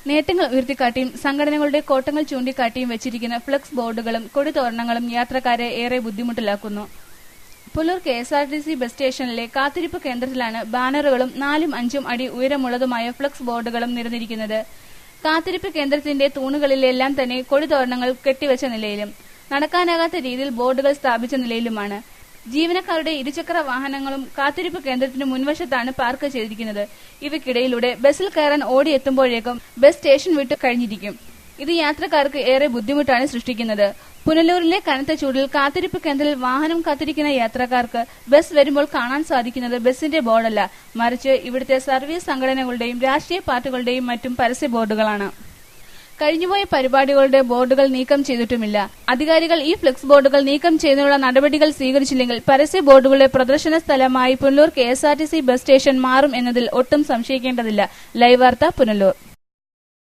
നേട്ടങ്ങൾ ഉയർത്തിക്കാട്ടിയും സംഘടനകളുടെ കോട്ടങ്ങൾ ചൂണ്ടിക്കാട്ടിയും വെച്ചിരിക്കുന്ന ഫ്ലക്സ് ബോർഡുകളും കൊടിതോരണങ്ങളും യാത്രക്കാരെ ഏറെ ബുദ്ധിമുട്ടിലാക്കുന്നു. പുല്ലൂർ KSRTC ബസ് സ്റ്റേഷനിലെ കാത്തിരിപ്പ് കേന്ദ്രത്തിലാണ് ബാനറുകളും 4-5 അടി ഉയരമുള്ളതുമായ ഫ്ലക്സ് ബോർഡുകളും നിരന്നിരിക്കുന്നത്. കാത്തിരിപ്പ് കേന്ദ്രത്തിന്റെ തൂണുകളിലെല്ലാം തന്നെ കൊടിതോരണങ്ങൾ കെട്ടിവെച്ച നിലയിലും നടക്കാനാകാത്ത രീതിയിൽ ബോർഡുകൾ സ്ഥാപിച്ച നിലയിലുമാണ്. ജീവനക്കാരുടെ ഇരുചക്ര വാഹനങ്ങളും കാത്തിരിപ്പ് കേന്ദ്രത്തിന് മുൻവശത്താണ് പാർക്ക് ചെയ്തിരിക്കുന്നത്. ഇവയ്ക്കിടയിലൂടെ ബസ്സിൽ കയറാൻ ഓടിയെത്തുമ്പോഴേക്കും ബസ് സ്റ്റേഷൻ വിട്ടു കഴിഞ്ഞിരിക്കും. ഇത് യാത്രക്കാർക്ക് ഏറെ ബുദ്ധിമുട്ടാണ് സൃഷ്ടിക്കുന്നത്. പുനലൂരിലെ കനത്ത ചൂടിൽ കാത്തിരിപ്പ് കേന്ദ്രത്തിൽ വാഹനം കാത്തിരിക്കുന്ന യാത്രക്കാർക്ക് ബസ് വരുമ്പോൾ കാണാൻ സാധിക്കുന്നത് ബസിന്റെ ബോർഡല്ല, മറിച്ച് ഇവിടുത്തെ സർവീസ് സംഘടനകളുടെയും രാഷ്ട്രീയ പാർട്ടികളുടെയും മറ്റും പരസ്യ ബോർഡുകളാണ്. കഴിഞ്ഞുപോയ പരിപാടികളുടെ ബോർഡുകൾ നീക്കം ചെയ്തിട്ടുമില്ല. അധികാരികൾ ഈ ഫ്ലെക്സ് ബോർഡുകൾ നീക്കം ചെയ്യുന്നതിനുള്ള നടപടികൾ സ്വീകരിച്ചില്ലെങ്കിൽ പരസ്യ ബോർഡുകളുടെ പ്രദർശന സ്ഥലമായി പുനലൂർ KSRTC ബസ് സ്റ്റേഷൻ മാറും എന്നതിൽ ഒട്ടും സംശയിക്കേണ്ടതില്ല. ലൈവ് വാർത്ത, പുനലൂർ.